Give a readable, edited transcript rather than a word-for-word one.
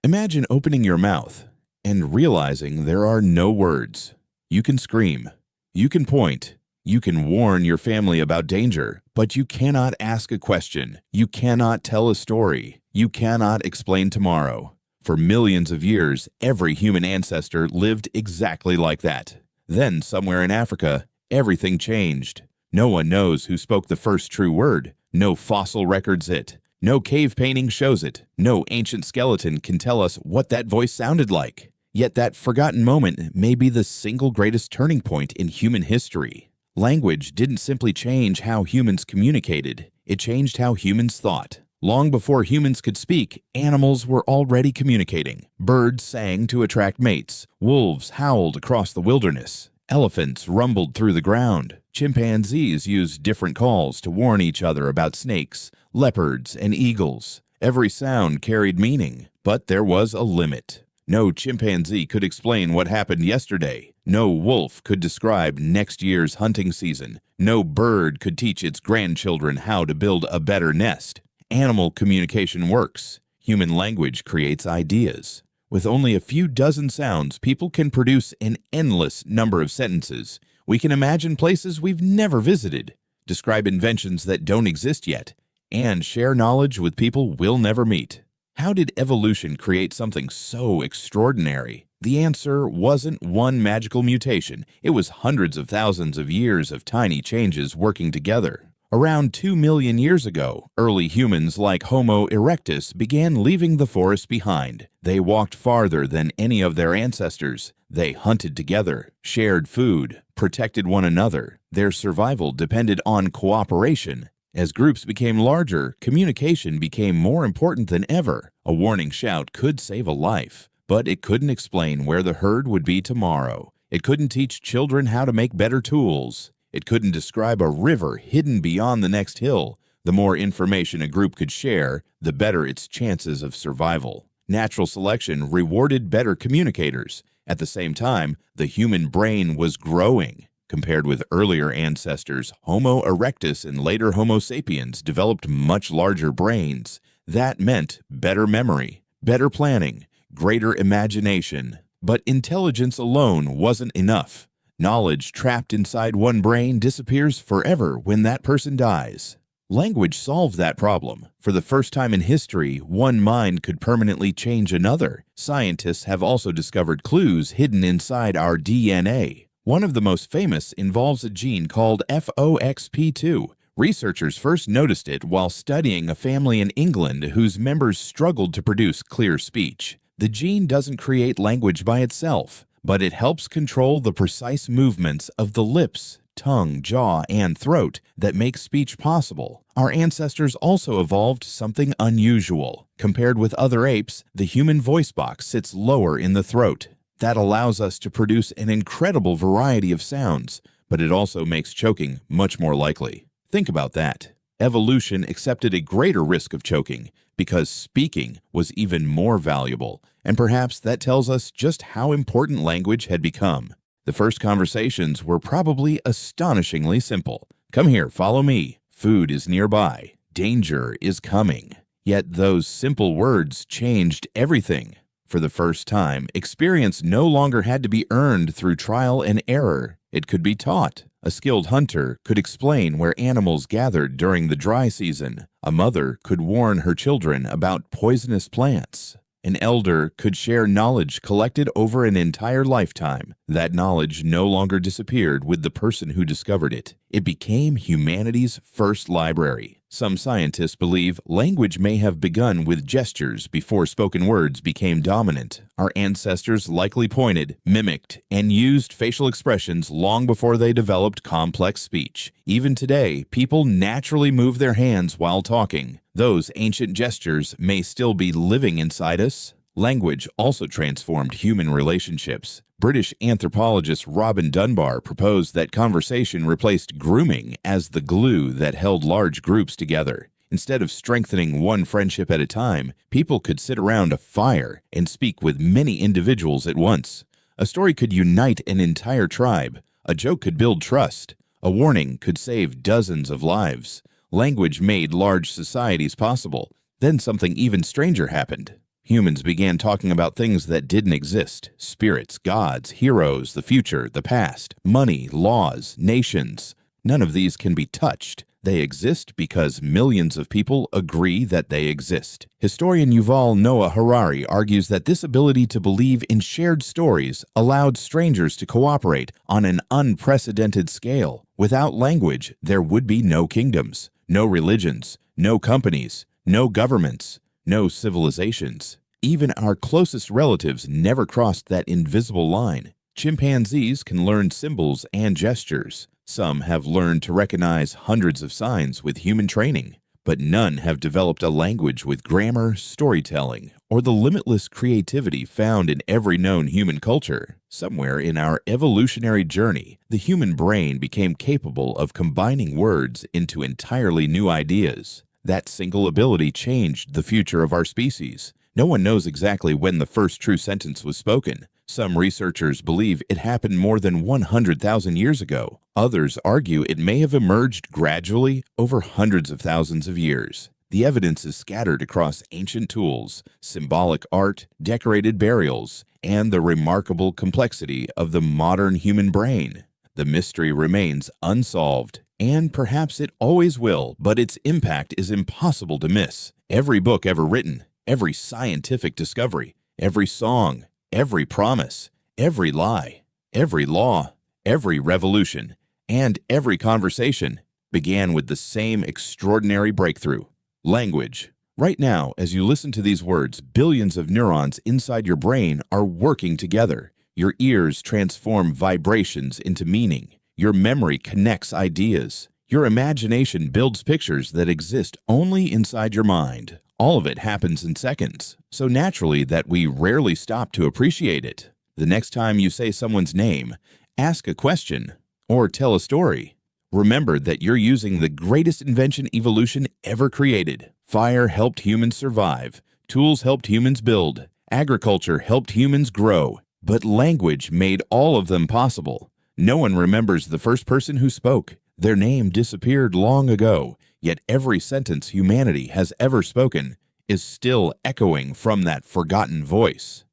Imagine opening your mouth and realizing there are no words. You can scream, you can point, you can warn your family about danger, but you cannot ask a question, you cannot tell a story, you cannot explain tomorrow. For millions of years, every human ancestor lived exactly like that. Then, somewhere in Africa, everything changed. No one knows who spoke the first true word. No fossil records it. No cave painting shows it. No ancient skeleton can tell us what that voice sounded like. Yet that forgotten moment may be the single greatest turning point in human history. Language didn't simply change how humans communicated. It changed how humans thought. Long before humans could speak, animals were already communicating. Birds sang to attract mates. Wolves howled across the wilderness. Elephants rumbled through the ground. Chimpanzees used different calls to warn each other about snakes, leopards, and eagles. Every sound carried meaning, but there was a limit. No chimpanzee could explain what happened yesterday. No wolf could describe next year's hunting season. No bird could teach its grandchildren how to build a better nest. Animal communication works. Human language creates ideas. With only a few dozen sounds, people can produce an endless number of sentences. We can imagine places we've never visited, describe inventions that don't exist yet, and share knowledge with people we'll never meet. How did evolution create something so extraordinary? The answer wasn't one magical mutation. It was hundreds of thousands of years of tiny changes working together. Around 2 million years ago, early humans like Homo erectus began leaving the forest behind. They walked farther than any of their ancestors. They hunted together, shared food, protected one another. Their survival depended on cooperation. As groups became larger, communication became more important than ever. A warning shout could save a life, but it couldn't explain where the herd would be tomorrow. It couldn't teach children how to make better tools. It couldn't describe a river hidden beyond the next hill. The more information a group could share, the better its chances of survival. Natural selection rewarded better communicators. At the same time, the human brain was growing. Compared with earlier ancestors, Homo erectus and later Homo sapiens developed much larger brains. That meant better memory, better planning, greater imagination. But intelligence alone wasn't enough. Knowledge trapped inside one brain disappears forever when that person dies. Language solved that problem. For the first time in history, one mind could permanently change another. Scientists have also discovered clues hidden inside our DNA. One of the most famous involves a gene called FOXP2. Researchers first noticed it while studying a family in England whose members struggled to produce clear speech. The gene doesn't create language by itself, but it helps control the precise movements of the lips, tongue, jaw, and throat that make speech possible. Our ancestors also evolved something unusual. Compared with other apes, the human voice box sits lower in the throat. That allows us to produce an incredible variety of sounds, but it also makes choking much more likely. Think about that. Evolution accepted a greater risk of choking because speaking was even more valuable, and perhaps that tells us just how important language had become. The first conversations were probably astonishingly simple. Come here, follow me. Food is nearby. Danger is coming. Yet those simple words changed everything. For the first time, experience no longer had to be earned through trial and error. It could be taught. A skilled hunter could explain where animals gathered during the dry season. A mother could warn her children about poisonous plants. An elder could share knowledge collected over an entire lifetime. That knowledge no longer disappeared with the person who discovered it. It became humanity's first library. Some scientists believe language may have begun with gestures before spoken words became dominant. Our ancestors likely pointed, mimicked, and used facial expressions long before they developed complex speech. Even today, people naturally move their hands while talking. Those ancient gestures may still be living inside us. Language also transformed human relationships. British anthropologist Robin Dunbar proposed that conversation replaced grooming as the glue that held large groups together. Instead of strengthening one friendship at a time, people could sit around a fire and speak with many individuals at once. A story could unite an entire tribe. A joke could build trust. A warning could save dozens of lives. Language made large societies possible. Then something even stranger happened. Humans began talking about things that didn't exist: spirits, gods, heroes, the future, the past, money, laws, nations. None of these can be touched. They exist because millions of people agree that they exist. Historian Yuval Noah Harari argues that this ability to believe in shared stories allowed strangers to cooperate on an unprecedented scale. Without language, there would be no kingdoms, no religions, no companies, no governments, no civilizations. Even our closest relatives never crossed that invisible line. Chimpanzees can learn symbols and gestures. Some have learned to recognize hundreds of signs with human training, but none have developed a language with grammar, storytelling, or the limitless creativity found in every known human culture. Somewhere in our evolutionary journey, the human brain became capable of combining words into entirely new ideas. That single ability changed the future of our species. No one knows exactly when the first true sentence was spoken. Some researchers believe it happened more than 100,000 years ago. Others argue it may have emerged gradually over hundreds of thousands of years. The evidence is scattered across ancient tools, symbolic art, decorated burials, and the remarkable complexity of the modern human brain. The mystery remains unsolved, and perhaps it always will, but its impact is impossible to miss. Every book ever written, every scientific discovery, every song, every promise, every lie, every law, every revolution, and every conversation began with the same extraordinary breakthrough: language. Right now, as you listen to these words, billions of neurons inside your brain are working together. Your ears transform vibrations into meaning. Your memory connects ideas. Your imagination builds pictures that exist only inside your mind. All of it happens in seconds, so naturally that we rarely stop to appreciate it. The next time you say someone's name, ask a question, or tell a story, remember that you're using the greatest invention evolution ever created. Fire helped humans survive. Tools helped humans build. Agriculture helped humans grow. But language made all of them possible. No one remembers the first person who spoke. Their name disappeared long ago, yet every sentence humanity has ever spoken is still echoing from that forgotten voice.